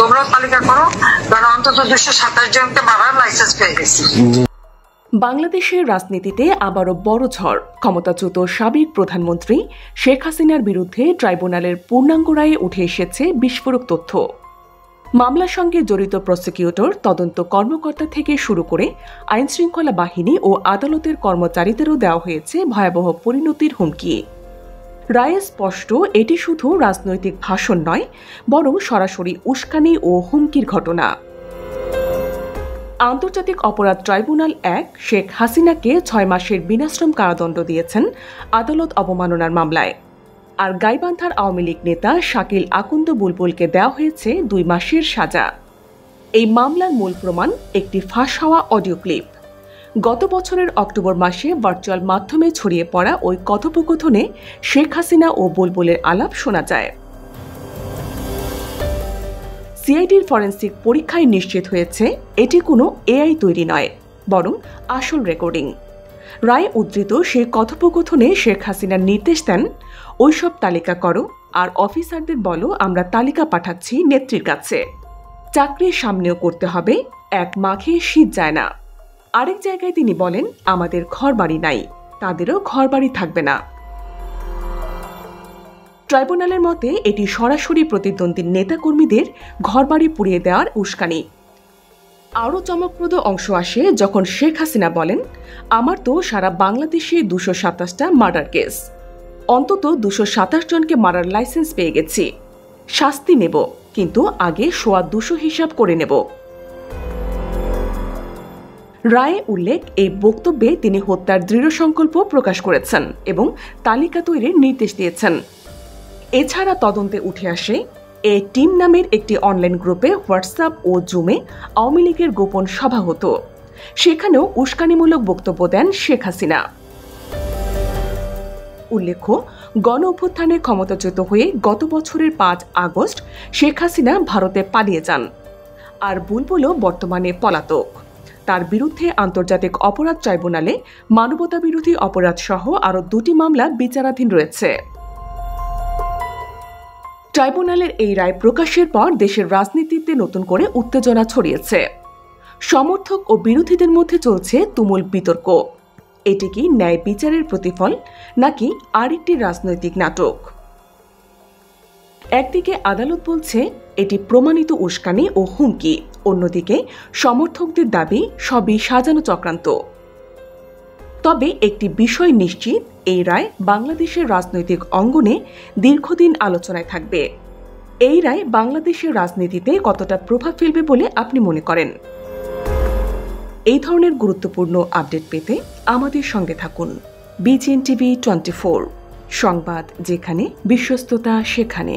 তোমরাও তালিকা করো, কারণ অন্তত 227 জনকে মারার লাইসেন্স পেয়ে গেছি। বাংলাদেশের রাজনীতিতে আবারও বড় ঝড়। ক্ষমতাচ্যুত সাবেক প্রধানমন্ত্রী শেখ হাসিনার বিরুদ্ধে ট্রাইব্যুনালের পূর্ণাঙ্গ রায়ে উঠে এসেছে বিস্ফোরক তথ্য। মামলার সঙ্গে জড়িত প্রসিকিউটর, তদন্ত কর্মকর্তা থেকে শুরু করে আইনশৃঙ্খলা বাহিনী ও আদালতের কর্মচারীদেরও দেওয়া হয়েছে ভয়াবহ পরিণতির হুমকি। রায়ে স্পষ্ট, এটি শুধু রাজনৈতিক ভাষণ নয়, বরং সরাসরি উস্কানি ও হুমকির ঘটনা। আন্তর্জাতিক অপরাধ ট্রাইব্যুনাল ১ শেখ হাসিনাকে ৬ মাসের বিনাশ্রম কারাদণ্ড দিয়েছেন আদালত অবমাননার মামলায়। আর গাইবান্ধার আওয়ামী লীগ নেতা শাকিল আকন্দ বুলবুলকে দেওয়া হয়েছে ২ মাসের সাজা। এই মামলার মূল প্রমাণ একটি ফাঁস হওয়া অডিও ক্লিপ। গত বছরের অক্টোবর মাসে ভার্চুয়াল মাধ্যমে ছড়িয়ে পড়া ওই কথোপকথনে শেখ হাসিনা ও বুলবুলের আলাপ শোনা যায়। সিআইডির ফরেন্সিক পরীক্ষায় নিশ্চিত হয়েছে এটি কোনো এআই তৈরি নয়, বরং আসল রেকর্ডিং। রায় উদ্ধৃত সেই কথোপকথনে শেখ হাসিনার নির্দেশ দেন, ওইসব তালিকা করো আর অফিসারদের বলো আমরা তালিকা পাঠাচ্ছি নেত্রীর কাছে। চাকরির সামনেও করতে হবে, ১ মাঘে শীত যায় না। আরেক জায়গায় তিনি বলেন, আমাদের ঘরবাড়ি নাই, তাদেরও ঘরবাড়ি থাকবে না। ট্রাইব্যুনালের মতে এটি সরাসরি প্রতিদ্বন্দ্বী নেতাকর্মীদের ঘরবাড়ি পুড়িয়ে দেওয়ার উস্কানি। আরও চমকপ্রদ অংশ আসে যখন শেখ হাসিনা বলেন, আমার তো সারা বাংলাদেশে ২২৭টা মার্ডার কেস, অন্তত ২২৭ জনকে মারার লাইসেন্স পেয়ে গেছি। শাস্তি নেব, কিন্তু আগে ২০০ হিসাব করে নেব। রায়ে উল্লেখ, এই বক্তব্যে তিনি হত্যার দৃঢ় সংকল্প প্রকাশ করেছেন এবং তালিকা তৈরির নির্দেশ দিয়েছেন। এছাড়া তদন্তে উঠে আসে এ টিম নামের একটি অনলাইন গ্রুপে হোয়াটসঅ্যাপ ও জুমে আওয়ামী লীগের গোপন সভা হতো। সেখানেও উস্কানিমূলক বক্তব্য দেন শেখ হাসিনা। উল্লেখ্য, গণ অভ্যুত্থানে ক্ষমতাচ্যুত হয়ে গত বছরের ৫ আগস্ট শেখ হাসিনা ভারতে পালিয়ে যান। আর বুলবুলও বর্তমানে পলাতক। তার বিরুদ্ধে আন্তর্জাতিক অপরাধ ট্রাইব্যুনালে মানবতাবিরোধী অপরাধ সহ আরও ২টি মামলা বিচারাধীন রয়েছে। ট্রাইব্যুনালের এই রায় প্রকাশের পর দেশের রাজনীতিতে নতুন করে উত্তেজনা ছড়িয়েছে। সমর্থক ও বিরোধীদের মধ্যে চলছে তুমুল বিতর্ক। এটি কি ন্যায় বিচারের প্রতিফল, নাকি আরেকটি রাজনৈতিক নাটক? একদিকে আদালত বলছে এটি প্রমাণিত উস্কানি ও হুমকি, অন্যদিকে সমর্থকদের দাবি সবই সাজানো চক্রান্ত। তবে একটি বিষয় নিশ্চিত, এই রায় বাংলাদেশের রাজনৈতিক অঙ্গনে দীর্ঘদিন আলোচনায় থাকবে। এই রায় বাংলাদেশের রাজনীতিতে কতটা প্রভাব ফেলবে বলে আপনি মনে করেন? এই ধরনের গুরুত্বপূর্ণ আপডেট পেতে আমাদের সঙ্গে থাকুন। BGN TV 24, সংবাদ যেখানে, বিশ্বস্ততা সেখানে।